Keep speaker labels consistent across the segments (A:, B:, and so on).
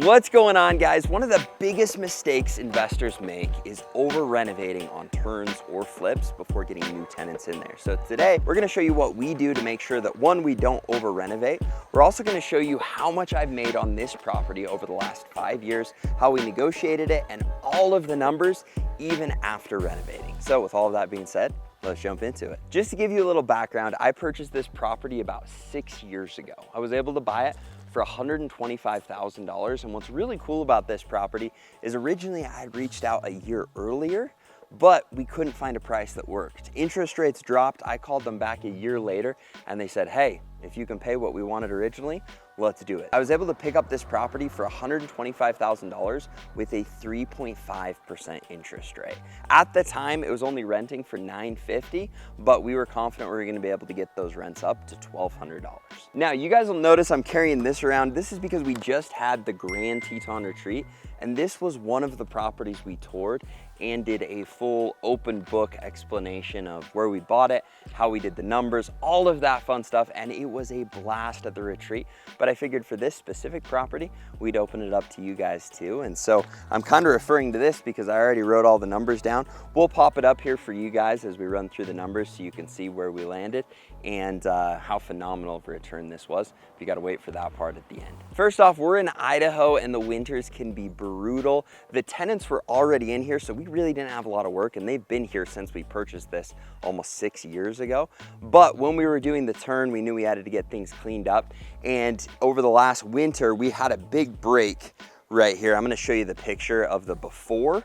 A: What's going on, guys? One of the biggest mistakes investors make is over-renovating on turns or flips before getting new tenants in there. So today, we're gonna show you what we do to make sure that one, we don't over-renovate. We're also gonna show you how much I've made on this property over the last 5 years, how we negotiated it, and all of the numbers, even after renovating. So with all of that being said, let's jump into it. Just to give you a little background, I purchased this property about 6 years ago. I was able to buy it for $125,000. And what's really cool about this property is originally I had reached out a year earlier, but we couldn't find a price that worked. Interest rates dropped. I called them back a year later and they said, hey, if you can pay what we wanted originally, let's do it. I was able to pick up this property for $125,000 with a 3.5% interest rate. At the time, it was only renting for $950, but we were confident we were gonna be able to get those rents up to $1,200. Now, you guys will notice I'm carrying this around. This is because we just had the Grand Teton Retreat, and this was one of the properties we toured and did a full open book explanation of where we bought it, how we did the numbers, all of that fun stuff, and it was a blast at the retreat. But I figured for this specific property, we'd open it up to you guys too. And so I'm kind of referring to this because I already wrote all the numbers down. We'll pop it up here for you guys as we run through the numbers so you can see where we landed and how phenomenal of a return this was. You gotta wait for that part at the end. First off, we're in Idaho and the winters can be brutal. The tenants were already in here, so we really didn't have a lot of work, and they've been here since we purchased this almost 6 years ago. But when we were doing the turn, we knew we had to get things cleaned up. And over the last winter, we had a big break right here. I'm gonna show you the picture of the before.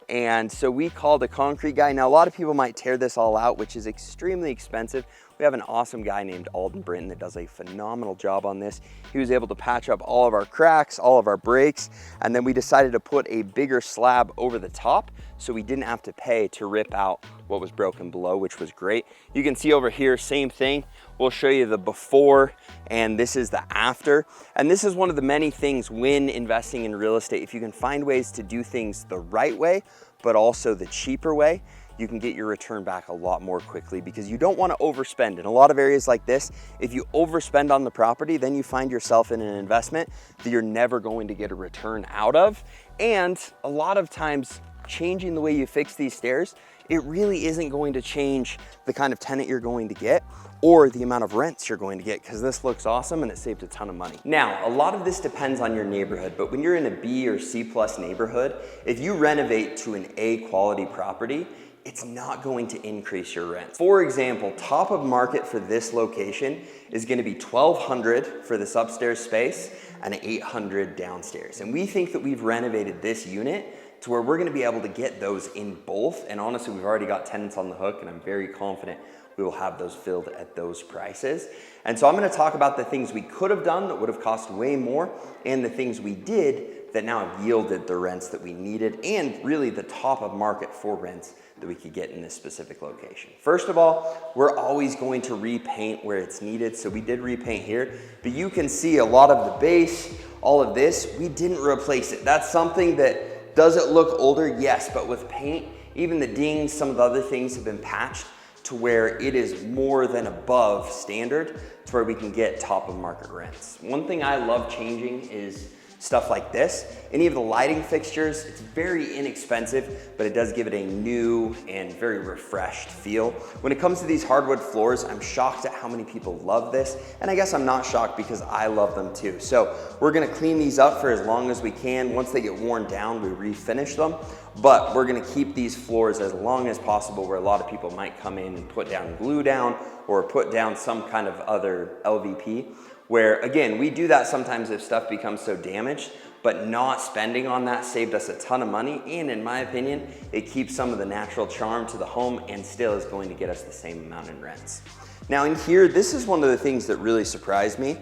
A: And so we called a concrete guy. Now, a lot of people might tear this all out, which is extremely expensive. We have an awesome guy named Alden Britton that does a phenomenal job on this. He was able to patch up all of our cracks, all of our breaks, and then we decided to put a bigger slab over the top so we didn't have to pay to rip out what was broken below, which was great. You can see over here, same thing. We'll show you the before, and this is the after. And this is one of the many things when investing in real estate. If you can find ways to do things the right way, but also the cheaper way, you can get your return back a lot more quickly because you don't want to overspend. In a lot of areas like this, if you overspend on the property, then you find yourself in an investment that you're never going to get a return out of. And a lot of times, changing the way you fix these stairs, it really isn't going to change the kind of tenant you're going to get or the amount of rents you're going to get, because this looks awesome and it saved a ton of money. Now, a lot of this depends on your neighborhood, but when you're in a B or C plus neighborhood, if you renovate to an A quality property, it's not going to increase your rent. For example, top of market for this location is gonna be $1,200 for this upstairs space and $800 downstairs. And we think that we've renovated this unit to where we're gonna be able to get those in both. And honestly, we've already got tenants on the hook, and I'm very confident we will have those filled at those prices. And so I'm gonna talk about the things we could have done that would have cost way more, and the things we did that now have yielded the rents that we needed, and really the top of market for rents that we could get in this specific location. First of all, we're always going to repaint where it's needed. So we did repaint here, but you can see a lot of the base, all of this, we didn't replace it. That's something that, does it look older? Yes, but with paint, even the dings, some of the other things have been patched to where it is more than above standard to where we can get top of market rents. One thing I love changing is stuff like this. Any of the lighting fixtures, it's very inexpensive, but it does give it a new and very refreshed feel. When it comes to these hardwood floors, I'm shocked at how many people love this, and I guess I'm not shocked because I love them too. So we're gonna clean these up for as long as we can. Once they get worn down, we refinish them, but we're gonna keep these floors as long as possible, where a lot of people might come in and put down glue down or put down some kind of other LVP. Where again, we do that sometimes if stuff becomes so damaged, but not spending on that saved us a ton of money. And in my opinion, it keeps some of the natural charm to the home and still is going to get us the same amount in rents. Now in here, this is one of the things that really surprised me.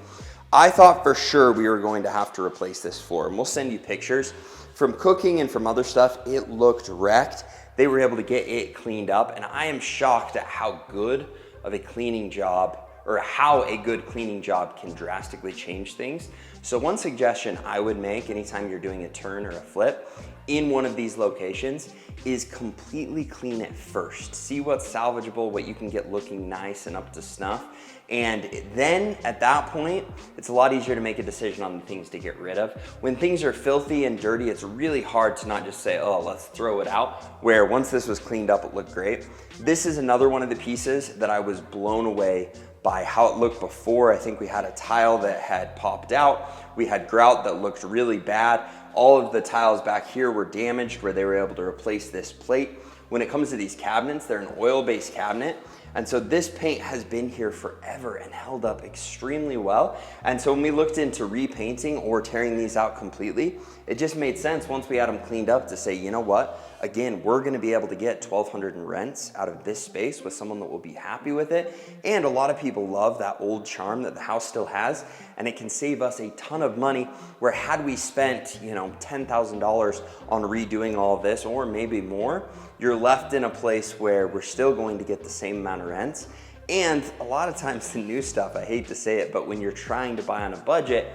A: I thought for sure we were going to have to replace this floor, and we'll send you pictures. From cooking and from other stuff, it looked wrecked. They were able to get it cleaned up, and I am shocked at how good of a cleaning job or how a good cleaning job can drastically change things. So one suggestion I would make anytime you're doing a turn or a flip in one of these locations is completely clean it first. See what's salvageable, what you can get looking nice and up to snuff. And then at that point, it's a lot easier to make a decision on the things to get rid of. When things are filthy and dirty, it's really hard to not just say, oh, let's throw it out, where once this was cleaned up, it looked great. This is another one of the pieces that I was blown away by how it looked before. I think we had a tile that had popped out. We had grout that looked really bad. All of the tiles back here were damaged where they were able to replace this plate. When it comes to these cabinets, they're an oil-based cabinet. And so this paint has been here forever and held up extremely well. And so when we looked into repainting or tearing these out completely, it just made sense once we had them cleaned up to say, you know what? Again, we're gonna be able to get $1,200 in rents out of this space with someone that will be happy with it. And a lot of people love that old charm that the house still has, and it can save us a ton of money, where had we spent, $10,000 on redoing all of this, or maybe more, you're left in a place where we're still going to get the same amount of rents. And a lot of times the new stuff, I hate to say it, but when you're trying to buy on a budget,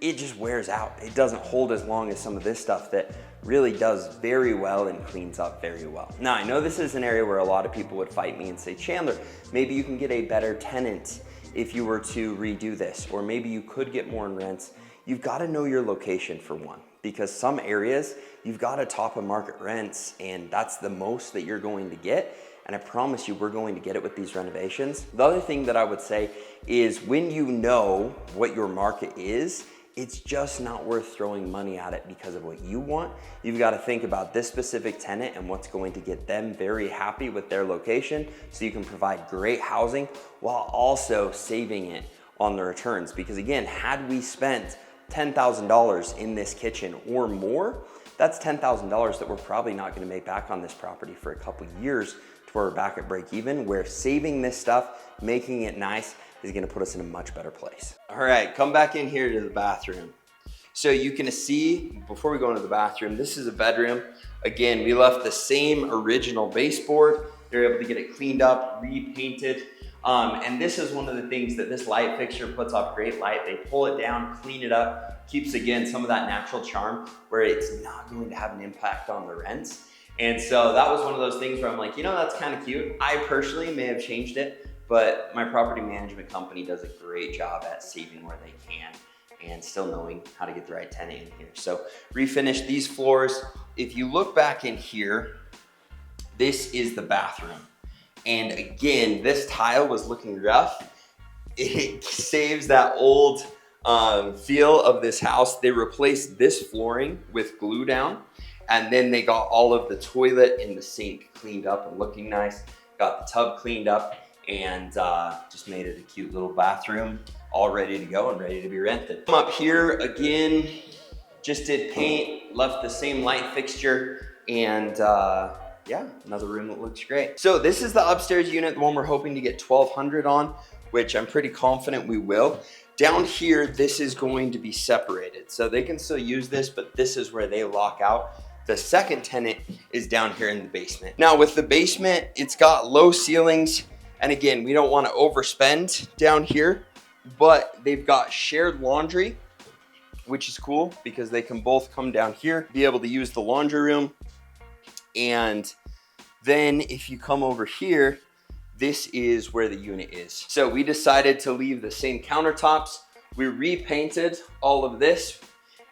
A: it just wears out. It doesn't hold as long as some of this stuff that really does very well and cleans up very well. Now, I know this is an area where a lot of people would fight me and say, Chandler, maybe you can get a better tenant if you were to redo this, or maybe you could get more in rents. You've got to know your location for one, because some areas you've got to top of market rents, and that's the most that you're going to get. And I promise you, we're going to get it with these renovations. The other thing that I would say is when you know what your market is, it's just not worth throwing money at it because of what you want. You've got to think about this specific tenant and what's going to get them very happy with their location, so you can provide great housing while also saving it on the returns. Because again, had we spent $10,000 in this kitchen or more, that's $10,000 that we're probably not going to make back on this property for a couple years to where we're back at break even, where saving this stuff, making it nice, is going to put us in a much better place. All right, come back in here to the bathroom. So you can see, before we go into the bathroom, this is a bedroom. Again, we left the same original baseboard. They're able to get it cleaned up, repainted. And this is one of the things that this light fixture puts off great light. They pull it down, clean it up, keeps, again, some of that natural charm where it's not going to have an impact on the rents. And so that was one of those things where I'm like, that's kind of cute. I personally may have changed it, but my property management company does a great job at saving where they can and still knowing how to get the right tenant in here. So refinish these floors. If you look back in here, this is the bathroom. And again, this tile was looking rough. It saves that old feel of this house. They replaced this flooring with glue down, and then they got all of the toilet and the sink cleaned up and looking nice. Got the tub cleaned up, and just made it a cute little bathroom, all ready to go and ready to be rented. Come up here again, just did paint, left the same light fixture, and yeah, another room that looks great. So this is the upstairs unit, the one we're hoping to get $1,200 on, which I'm pretty confident we will. Down here, this is going to be separated. So they can still use this, but this is where they lock out. The second tenant is down here in the basement. Now with the basement, it's got low ceilings. And again, we don't want to overspend down here, but they've got shared laundry, which is cool because they can both come down here, be able to use the laundry room. And then if you come over here, this is where the unit is. So we decided to leave the same countertops. We repainted all of this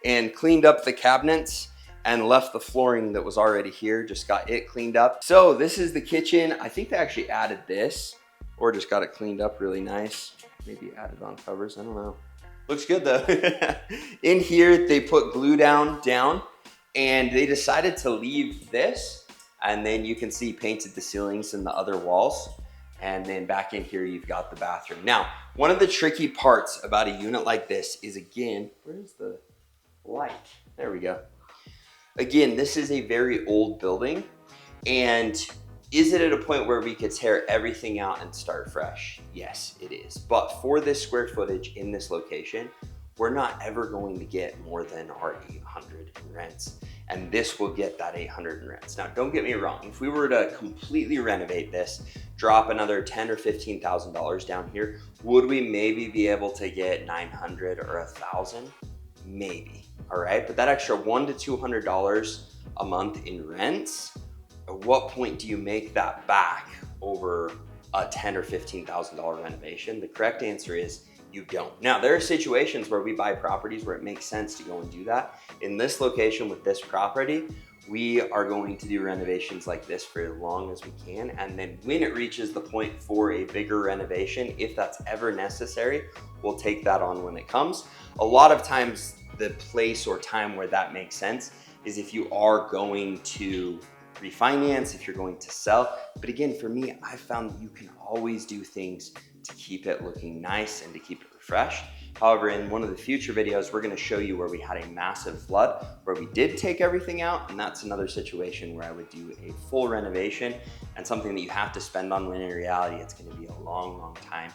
A: and cleaned up the cabinets and left the flooring that was already here, just got it cleaned up. So this is the kitchen. I think they actually added this, or just got it cleaned up really nice. Maybe added on covers, I don't know. Looks good though. In here, they put glue down, and they decided to leave this, and then you can see painted the ceilings and the other walls. And then back in here, you've got the bathroom. Now, one of the tricky parts about a unit like this is, again, where's the light? There we go. Again, this is a very old building, and is it at a point where we could tear everything out and start fresh? Yes, it is. But for this square footage in this location, we're not ever going to get more than our 800 in rents. And this will get that 800 in rents. Now, don't get me wrong. If we were to completely renovate this, drop another $10,000 or $15,000 down here, would we maybe be able to get 900 or 1,000? Maybe, all right? But that extra $100 to $200 a month in rents, at what point do you make that back over a $10,000 or $15,000 renovation? The correct answer is you don't. Now, there are situations where we buy properties where it makes sense to go and do that. In this location with this property, we are going to do renovations like this for as long as we can. And then when it reaches the point for a bigger renovation, if that's ever necessary, we'll take that on when it comes. A lot of times the place or time where that makes sense is if you are going to refinance, if you're going to sell. But again, for me, I found that you can always do things to keep it looking nice and to keep it refreshed. However, in one of the future videos, we're gonna show you where we had a massive flood, where we did take everything out, and that's another situation where I would do a full renovation and something that you have to spend on, when in reality, it's gonna be a long, long time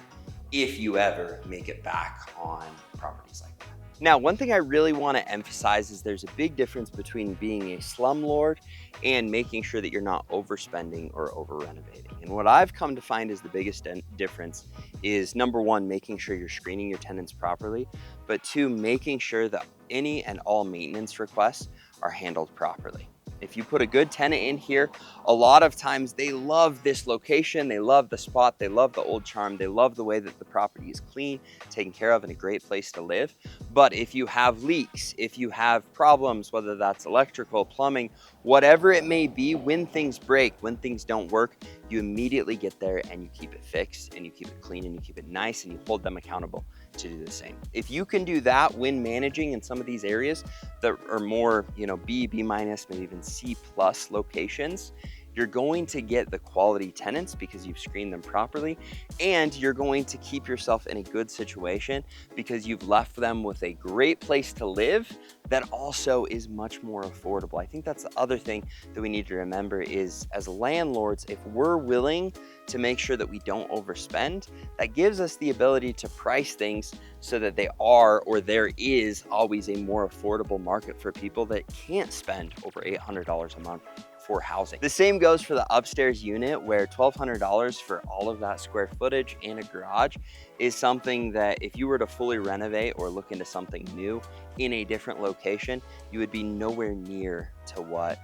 A: if you ever make it back on properties like that. Now, one thing I really want to emphasize is there's a big difference between being a slumlord and making sure that you're not overspending or over-renovating. And what I've come to find is the biggest difference is, number one, making sure you're screening your tenants properly, but two, making sure that any and all maintenance requests are handled properly. If you put a good tenant in here, a lot of times they love this location, they love the spot, they love the old charm, they love the way that the property is clean, taken care of, and a great place to live. But if you have leaks, if you have problems, whether that's electrical, plumbing, whatever it may be, when things break, when things don't work, you immediately get there and you keep it fixed and you keep it clean and you keep it nice and you hold them accountable to do the same. If you can do that when managing in some of these areas that are more, B minus, maybe even C plus locations, you're going to get the quality tenants because you've screened them properly, and you're going to keep yourself in a good situation because you've left them with a great place to live that also is much more affordable. I think that's the other thing that we need to remember is, as landlords, if we're willing to make sure that we don't overspend, that gives us the ability to price things so that they are, or there is always a more affordable market for people that can't spend over $800 a month for housing. The same goes for the upstairs unit, where $1,200 for all of that square footage and a garage is something that if you were to fully renovate or look into something new in a different location, you would be nowhere near to what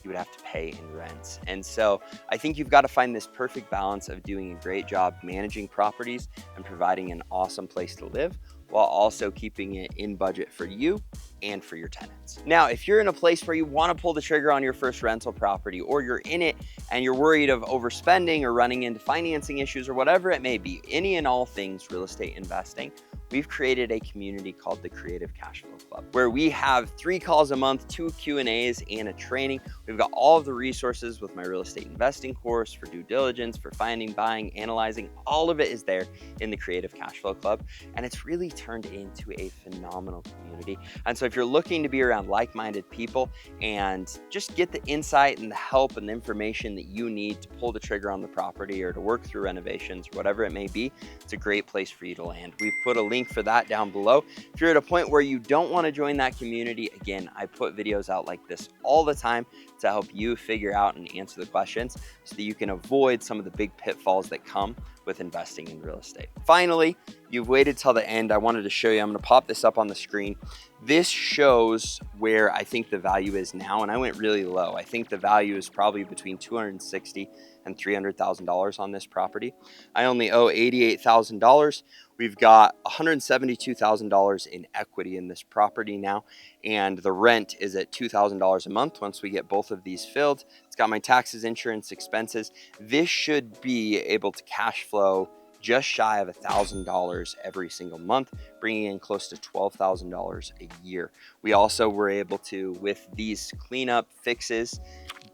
A: you would have to pay in rents. And so I think you've got to find this perfect balance of doing a great job managing properties and providing an awesome place to live, while also keeping it in budget for you and for your tenants. Now, if you're in a place where you want to pull the trigger on your first rental property, or you're in it and you're worried of overspending or running into financing issues or whatever it may be, any and all things real estate investing, we've created a community called the Creative Cash Flow Club, where we have 3 calls a month, 2 Q&As, and a training. We've got all of the resources with my real estate investing course, for due diligence, for finding, buying, analyzing. All of it is there in the Creative Cash Flow Club, and it's really turned into a phenomenal community. And so if you're looking to be around like-minded people and just get the insight and the help and the information that you need to pull the trigger on the property or to work through renovations, whatever it may be, it's a great place for you to land. We've put a link for that down below. If you're at a point where you don't want to join that community, again, I put videos out like this all the time to help you figure out and answer the questions so that you can avoid some of the big pitfalls that come with investing in real estate. Finally, you've waited till the end. I wanted to show you, I'm going to pop this up on the screen. This shows where I think the value is now, and I went really low. I think the value is probably between $260,000 and $300,000 on this property. I only owe $88,000. We've got $172,000 in equity in this property now, and the rent is at $2,000 a month once we get both of these filled. It's got my taxes, insurance, expenses. This should be able to cash flow just shy of $1,000 every single month, bringing in close to $12,000 a year. We also were able to, with these cleanup fixes,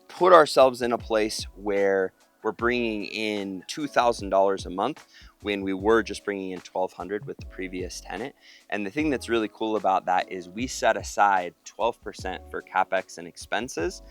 A: put ourselves in a place where we're bringing in $2,000 a month when we were just bringing in $1,200 with the previous tenant. And the thing that's really cool about that is we set aside 12% for CapEx and expenses.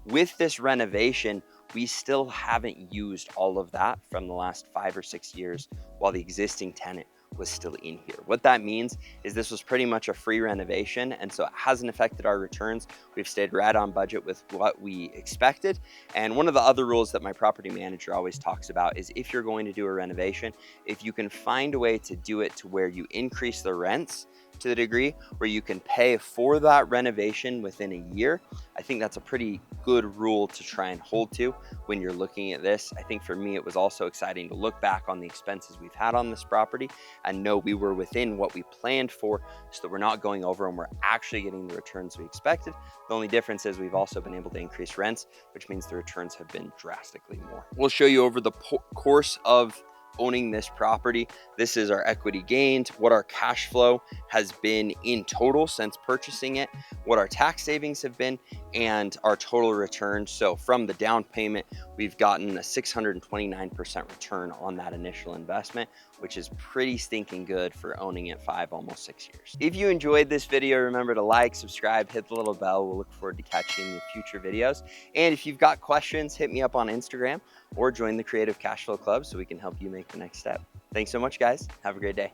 A: With this renovation, we still haven't used all of that from the last 5 or 6 years while the existing tenant was still in here. What that means is this was pretty much a free renovation, and so it hasn't affected our returns. We've stayed right on budget with what we expected. And one of the other rules that my property manager always talks about is if you're going to do a renovation, if you can find a way to do it to where you increase the rents to the degree where you can pay for that renovation within a year, I think that's a pretty good rule to try and hold to when you're looking at this. I think for me, it was also exciting to look back on the expenses we've had on this property and know we were within what we planned for, so that we're not going over and we're actually getting the returns we expected. The only difference is we've also been able to increase rents, which means the returns have been drastically more. We'll show you over the course of owning this property. This is our equity gained, what our cash flow has been in total since purchasing it, what our tax savings have been, and our total return. So from the down payment, we've gotten a 629% return on that initial investment, which is pretty stinking good for owning it 5, almost 6 years. If you enjoyed this video, remember to like, subscribe, hit the little bell. We'll look forward to catching you in future videos. And if you've got questions, hit me up on Instagram or join the Creative Cashflow Club so we can help you make the next step. Thanks so much, guys. Have a great day.